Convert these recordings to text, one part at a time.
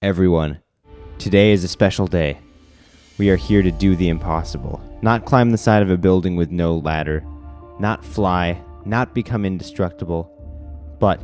Everyone, today is a special day. We are here to do the impossible. Not climb the side of a building with no ladder, not fly, not become indestructible, but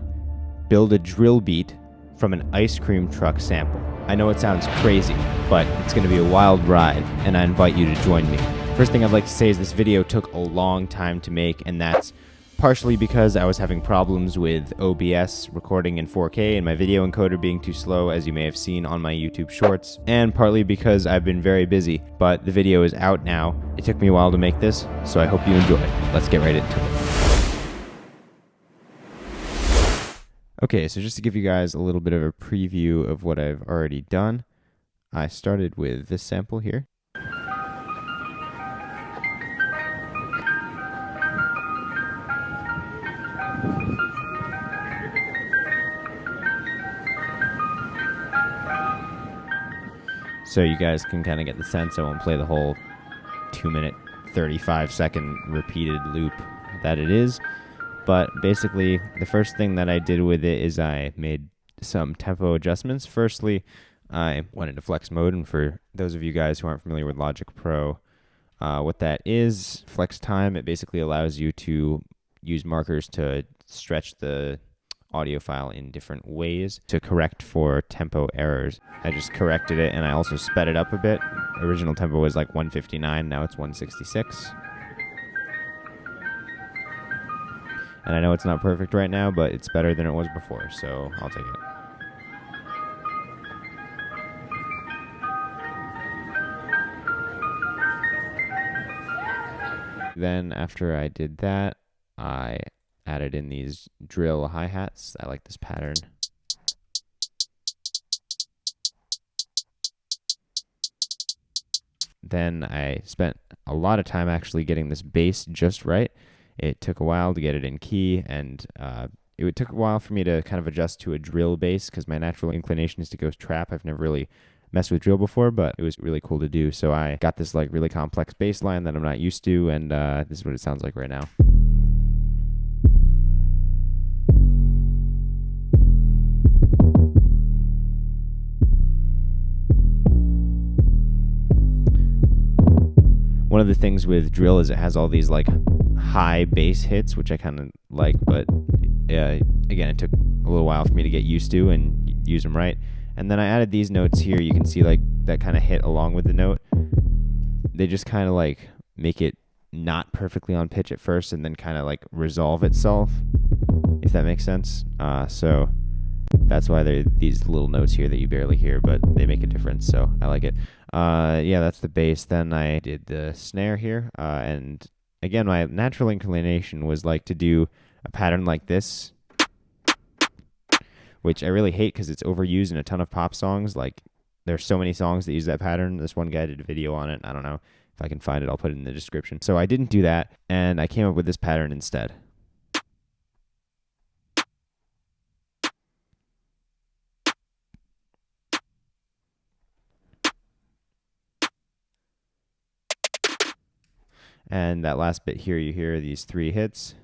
build a drill beat from an ice cream truck sample. I know it sounds crazy, but it's going to be a wild ride, and I invite you to join me. First thing I'd like to say is this video took a long time to make, and that's partially because I was having problems with OBS recording in 4K and my video encoder being too slow, as you may have seen on my YouTube shorts, and partly because I've been very busy, but the video is out now. It took me a while to make this, so I hope you enjoy. Let's get right into it. Okay, so just to give you guys a little bit of a preview of what I've already done, I started with this sample here. So you guys can kind of get the sense. I won't play the whole 2-minute, 35-second repeated loop that it is. But basically, the first thing that I did with it is I made some tempo adjustments. Firstly, I went into flex mode, and for those of you guys who aren't familiar with Logic Pro, what that is, flex time, it basically allows you to use markers to stretch the audio file in different ways to correct for tempo errors. I just corrected it, and I also sped it up a bit. Original tempo was like 159, now it's 166. And I know it's not perfect right now, but it's better than it was before, so I'll take it. Then after I did that, I added in these drill hi-hats. I like this pattern. Then I spent a lot of time actually getting this bass just right. It took a while to get it in key, and it took a while for me to kind of adjust to a drill bass because my natural inclination is to go trap. I've never really messed with drill before, but it was really cool to do. So I got this like really complex bass line that I'm not used to, and this is what it sounds like right now. One of the things with drill is it has all these like high bass hits, which I kind of like, but again, it took a little while for me to get used to and use them right. And then I added these notes here. You can see like that kind of hit along with the note. They just kind of like make it not perfectly on pitch at first and then kind of like resolve itself, if that makes sense. So that's why there are these little notes here that you barely hear, but they make a difference, so I like it. Yeah, that's the bass. Then I did the snare here, and again, my natural inclination was like to do a pattern like this, which I really hate because it's overused in a ton of pop songs. Like, there's so many songs that use that pattern. This one guy did a video on it. I don't know if I can find it. I'll put it in the description. So I didn't do that, and I came up with this pattern instead. And that last bit here, you hear these 3 hits.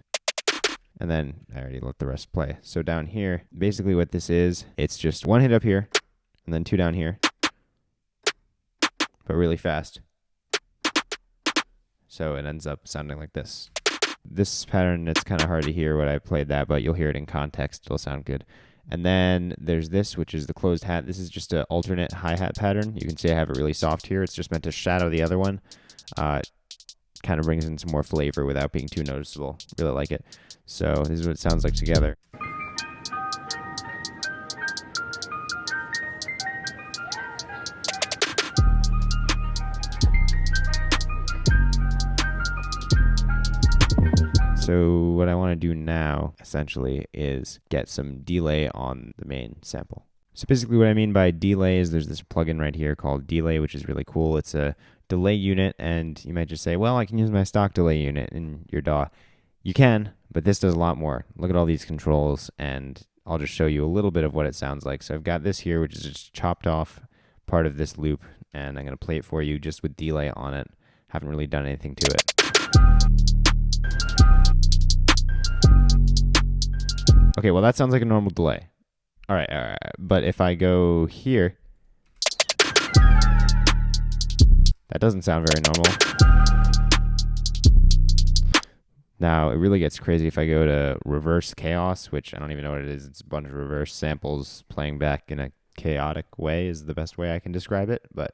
And then I already let the rest play. So down here, basically what this is, it's just 1 hit up here, and then 2 down here, but really fast. So it ends up sounding like this. This pattern, it's kind of hard to hear when I played that, but you'll hear it in context. It'll sound good. And then there's this, which is the closed hat. This is just an alternate hi-hat pattern. You can see I have it really soft here. It's just meant to shadow the other one. Kind of brings in some more flavor without being too noticeable. Really like it. So this is what it sounds like together. So what I want to do now, essentially, is get some delay on the main sample. So basically what I mean by delay is there's this plugin right here called Delay, which is really cool. It's a delay unit, and you might just say, well, I can use my stock delay unit in your DAW. You can, but this does a lot more. Look at all these controls, and I'll just show you a little bit of what it sounds like. So I've got this here, which is just chopped off part of this loop, and I'm going to play it for you just with delay on it. Haven't really done anything to it. Okay, well, that sounds like a normal delay. All right. But if I go here, That doesn't sound very normal. Now, it really gets crazy if I go to reverse chaos, which I don't even know what it is. It's a bunch of reverse samples playing back in a chaotic way is the best way I can describe it. But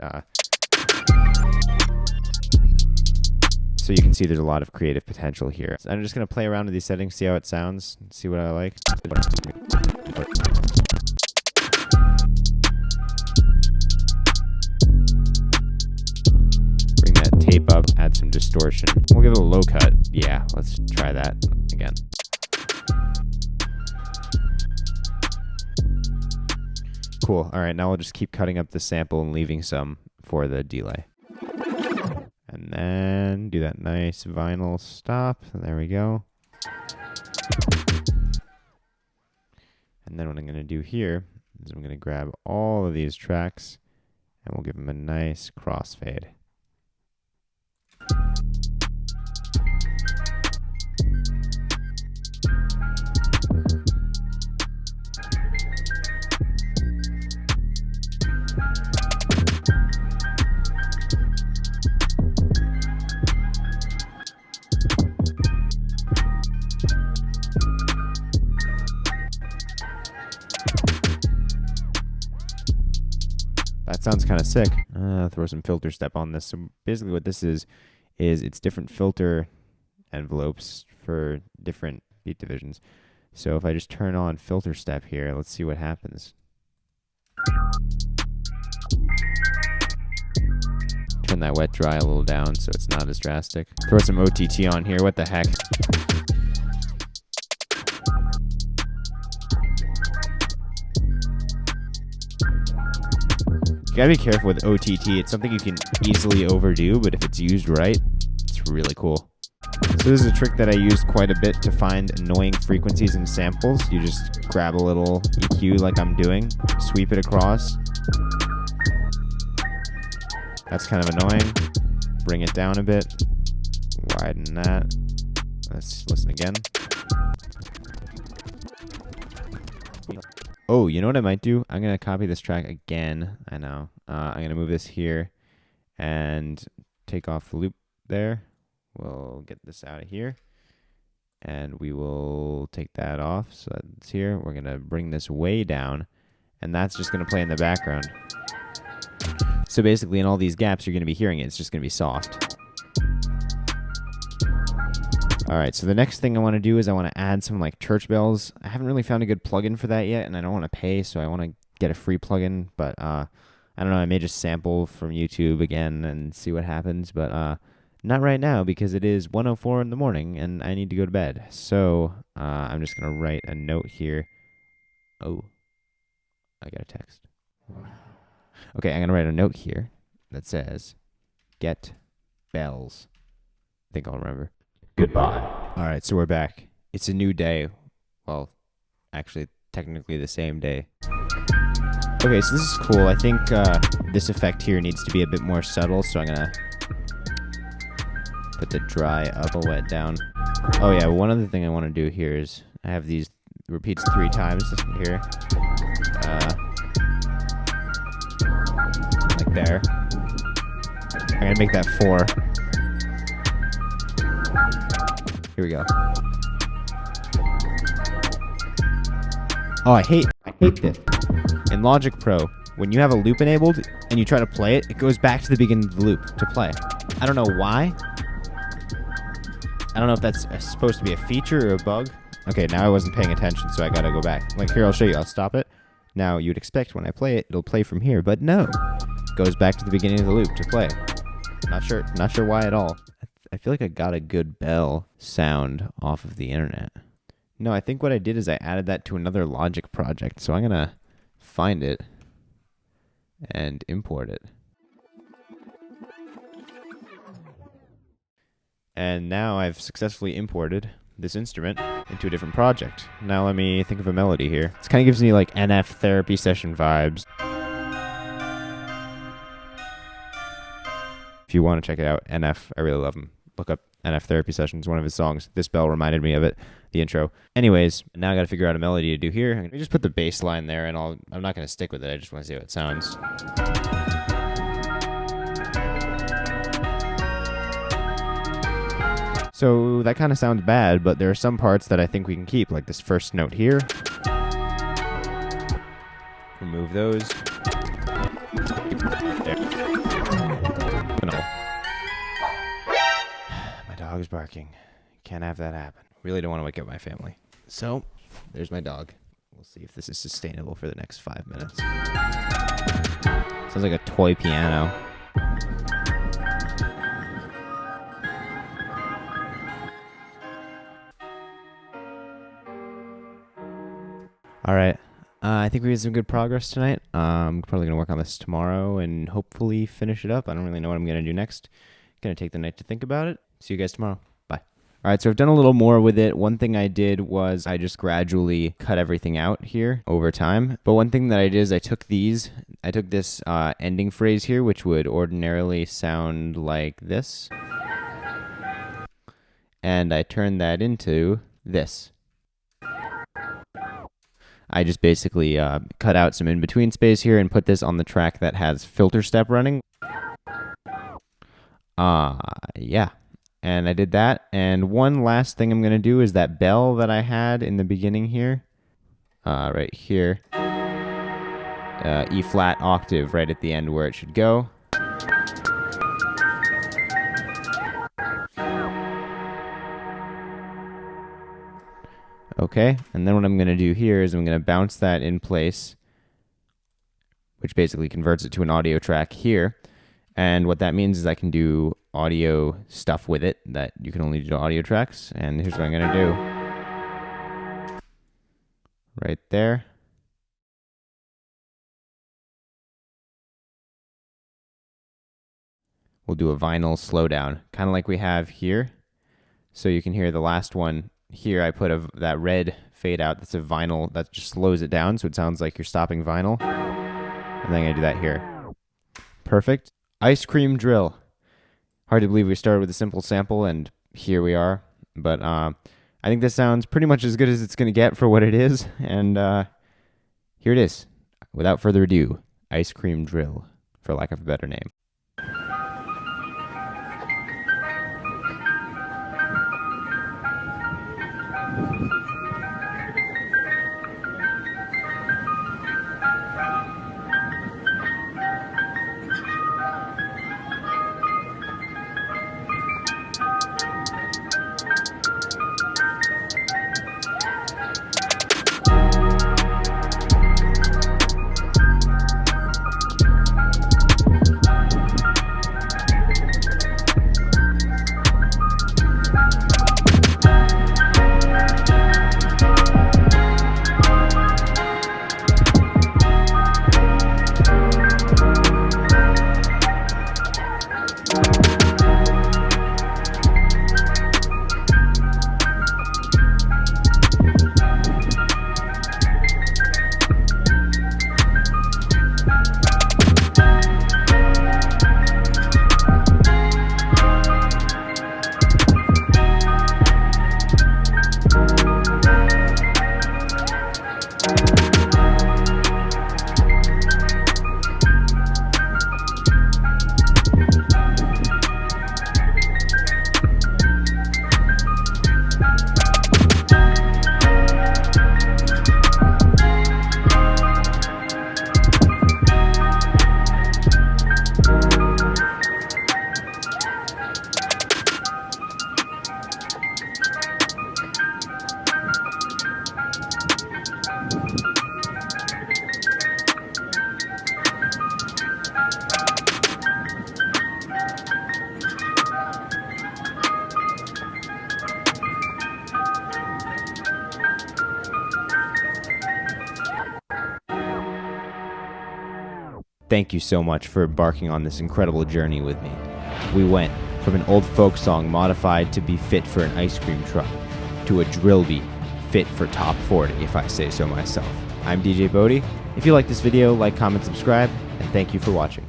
so you can see there's a lot of creative potential here. So I'm just going to play around with these settings, see how it sounds, see what I like. Bring that tape up, add some distortion. We'll give it a low cut. Yeah, let's try that again. Cool. All right, now we'll just keep cutting up the sample and leaving some for the delay. And then do that nice vinyl stop. There we go. And then what I'm going to do here is I'm going to grab all of these tracks and we'll give them a nice crossfade. That sounds kind of sick. Throw some filter step on this. So basically what this is it's different filter envelopes for different beat divisions. So if I just turn on filter step here, let's see what happens. Turn that wet dry a little down so it's not as drastic. Throw some OTT on here. What the heck? You gotta be careful with OTT. It's something you can easily overdo, but if it's used right, it's really cool. So this is a trick that I use quite a bit to find annoying frequencies in samples. You just grab a little EQ like I'm doing, sweep it across. That's kind of annoying. Bring it down a bit. Widen that. Let's listen again. Oh, you know what I might do? I'm going to copy this track again. I know. I'm going to move this here and take off the loop there. We'll get this out of here. And we will take that off. So that's here. We're going to bring this way down. And that's just going to play in the background. So basically in all these gaps, you're going to be hearing it. It's just going to be soft. All right, so the next thing I want to do is I want to add some like church bells. I haven't really found a good plugin for that yet, and I don't want to pay, so I want to get a free plugin. But I don't know, I may just sample from YouTube again and see what happens. But not right now because it is 1:04 in the morning and I need to go to bed. So I'm just going to write a note here. Oh, I got a text. Okay, I'm going to write a note here that says, get bells. I think I'll remember. Goodbye. All right, so we're back. It's a new day. Well, actually, technically the same day. Okay, so this is cool. I think this effect here needs to be a bit more subtle, so I'm going to put the dry up and wet down. Oh yeah, one other thing I want to do here is I have these repeats 3 times. This one here. Like there. I'm going to make that 4. Here we go. Oh, I hate this. In Logic Pro, when you have a loop enabled and you try to play it, it goes back to the beginning of the loop to play. I don't know why. I don't know if that's supposed to be a feature or a bug. Okay, now I wasn't paying attention, so I gotta go back. Like, here, I'll show you. I'll stop it. Now, you'd expect when I play it, it'll play from here, but no. It goes back to the beginning of the loop to play. Not sure why at all. I feel like I got a good bell sound off of the internet. No, I think what I did is I added that to another Logic project. So I'm going to find it and import it. And now I've successfully imported this instrument into a different project. Now let me think of a melody here. This kind of gives me like NF therapy session vibes. If you want to check it out, NF, I really love him. Look up NF Therapy Sessions, one of his songs. This bell reminded me of it, the intro. Anyways, now I got to figure out a melody to do here. Let me just put the bass line there, and I'm not going to stick with it. I just want to see how it sounds. So that kind of sounds bad, but there are some parts that I think we can keep, like this first note here. Remove those. There. No. My dog's barking. Can't have that happen. Really don't want to wake up my family. So, there's my dog. We'll see if this is sustainable for the next 5 minutes. Sounds like a toy piano. All right. I think we made some good progress tonight. I'm probably going to work on this tomorrow and hopefully finish it up. I don't really know what I'm going to do next. Going to take the night to think about it. See you guys tomorrow. Bye. All right, so I've done a little more with it. One thing I did was I just gradually cut everything out here over time. But one thing that I did is I took this ending phrase here, which would ordinarily sound like this, and I turned that into this. I just basically cut out some in-between space here and put this on the track that has filter step running. Yeah. And I did that. And one last thing I'm going to do is that bell that I had in the beginning here, right here, E flat octave right at the end where it should go. Okay, and then what I'm going to do here is I'm going to bounce that in place, which basically converts it to an audio track here. And what that means is I can do audio stuff with it that you can only do to audio tracks. And here's what I'm going to do. Right there. We'll do a vinyl slowdown, kind of like we have here. So you can hear the last one. Here I put that red fade out. That's a vinyl that just slows it down, so it sounds like you're stopping vinyl. And then I'm going to do that here. Perfect. Ice cream drill. Hard to believe we started with a simple sample, and here we are. But I think this sounds pretty much as good as it's going to get for what it is. And here it is. Without further ado, ice cream drill, for lack of a better name. Thank you so much for embarking on this incredible journey with me. We went from an old folk song modified to be fit for an ice cream truck, to a drill beat fit for top 40, if I say so myself. I'm DJ Bodie. If you like this video, like, comment, subscribe, and thank you for watching.